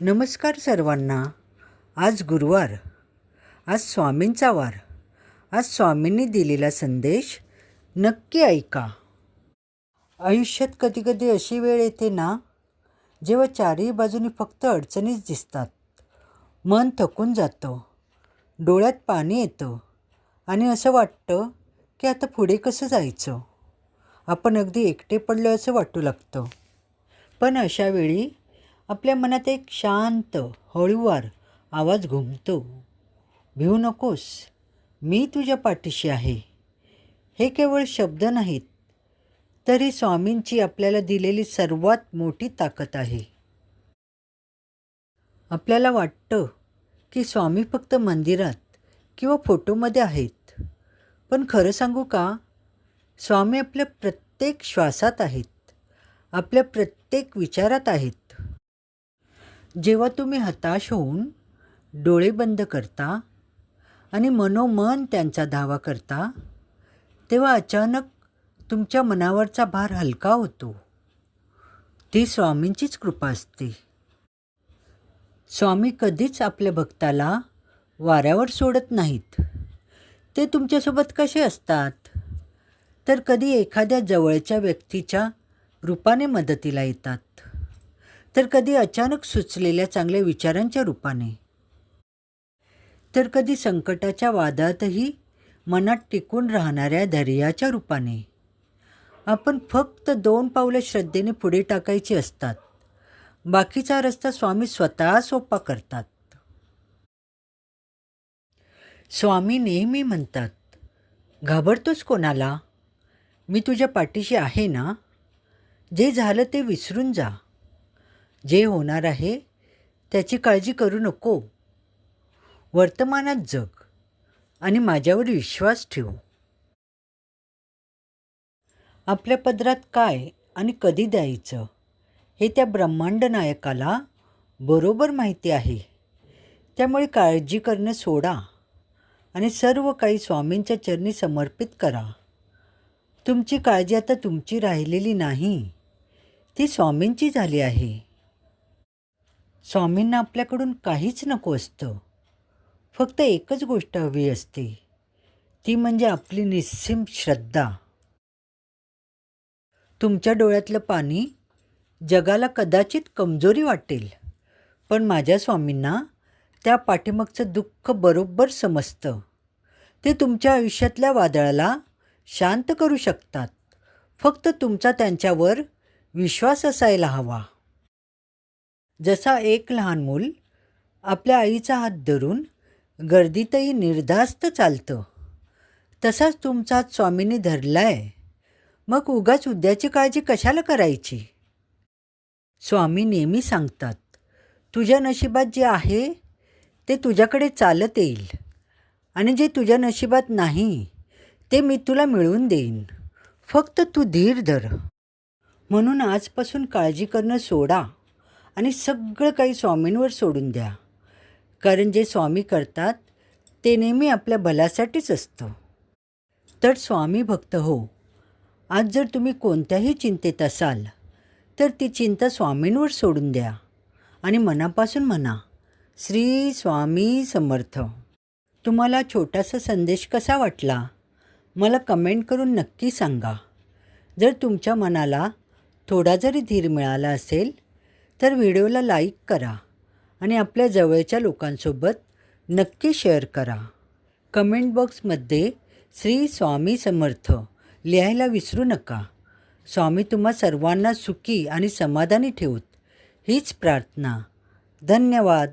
नमस्कार सर्वांना. आज गुरुवार, आज स्वामींचा वार. आज स्वामींनी दिलेला संदेश नक्की ऐका. आयुष्यात कधीकधी अशी वेळ येते ना, जेव्हा चारही बाजूनी फक्त अडचणीच दिसतात. मन थकून जातं, डोळ्यात पाणी येतं आणि असं वाटतं की आता पुढे कसं जायचं. आपण अगदी एकटे पडलो असं वाटू लागतं. पण अशा वेळी आपल्या मनात एक शांत हळूवार आवाज घुमतो. भिवू नकोस, मी तुझ्या पाठीशी आहे. हे केवळ शब्द नाहीत, तर ही स्वामींची आपल्याला दिलेली सर्वात मोठी ताकद आहे. आपल्याला वाटतं की स्वामी फक्त मंदिरात किंवा फोटोमध्ये आहेत, पण खरं सांगू का, स्वामी आपल्या प्रत्येक श्वासात आहेत, आपल्या प्रत्येक विचारात आहेत. जेव्हा तुम्ही हताश होऊन डोळे बंद करता आणि मनोमन त्यांचा धावा करता, तेव्हा अचानक तुमच्या मनावरचा भार हलका होतो. ती स्वामींचीच कृपा असते. स्वामी कधीच आपल्या भक्ताला वाऱ्यावर सोडत नाहीत. ते तुमच्यासोबत कसे असतात, तर कधी एखाद्या जवळच्या व्यक्तीच्या रूपाने मदतीला येतात, तर कधी अचानक सुचलेल्या चांगल्या विचारांच्या रूपाने, तर कधी संकटाच्या वादातही मनात टिकून राहणाऱ्या धैर्याच्या रूपाने. आपण फक्त 2 पावलं श्रद्धेने पुढे टाकायची असतात. बाकीचा रस्ता स्वामी स्वतः सोपा करतात. स्वामी नेहमी म्हणतात, घाबरतोस कोणाला? मी तुझ्या पाठीशी आहे ना. जे झालं ते विसरून जा. जे होणार आहे त्याची काळजी करू नको. वर्तमानात जग आणि माझ्यावर विश्वास ठेव. आपल्या पदरात काय आणि कधी द्यायचं हे त्या ब्रह्मांड नायकाला बरोबर माहिती आहे. त्यामुळे काळजी करणं सोडा आणि सर्व काही स्वामींच्या चरणी समर्पित करा. तुमची काळजी आता तुमची राहिलेली नाही, ती स्वामींची झाली आहे. स्वामींना आपल्याकडून काहीच नको असतं. फक्त एकच गोष्ट हवी असते, ती म्हणजे आपली निस्सीम श्रद्धा. तुमच्या डोळ्यातलं पाणी जगाला कदाचित कमजोरी वाटेल, पण माझ्या स्वामींना त्या पाठीमागचं दुःख बरोबर समजतं. ते तुमच्या आयुष्यातल्या वादळाला शांत करू शकतात. फक्त तुमचा त्यांच्यावर विश्वास असायला हवा. जसा एक लहान मूल आपल्या आईचा हात धरून गर्दीतही निर्धास्त चालतं, तसाच तुमचा हात स्वामींनी धरलाय. मग उगाच उद्याची काळजी कशाला करायची. स्वामी नेहमी सांगतात, तुझ्या नशिबात जे आहे ते तुझ्याकडे चालत येईल आणि जे तुझ्या नशिबात नाही ते मी तुला मिळवून देईन. फक्त तू धीर धर. म्हणून आजपासून काळजी करणं सोडा आणि सगळं काही स्वामींवर सोडून द्या. कारण जे स्वामी करतात ते नेहमी आपल्या भल्यासाठीच असतं. तर स्वामी भक्त हो, आज जर तुम्ही कोणत्याही चिंतेत असाल तर ती चिंता स्वामींवर सोडून द्या आणि मनापासून म्हणा, श्री स्वामी समर्थ. तुम्हाला छोटासा संदेश कसा वाटला मला कमेंट करून नक्की सांगा. जर तुमच्या मनाला थोडा जरी धीर मिळाला असेल तर व्हिडिओला लाईक करा आणि आपल्या जवळच्या लोकांसोबत नक्की शेअर करा. कमेंट बॉक्समध्ये श्री स्वामी समर्थ लिहायला विसरू नका. स्वामी तुम्हा सर्वांना सुखी आणि समाधानी ठेवूत हीच प्रार्थना. धन्यवाद.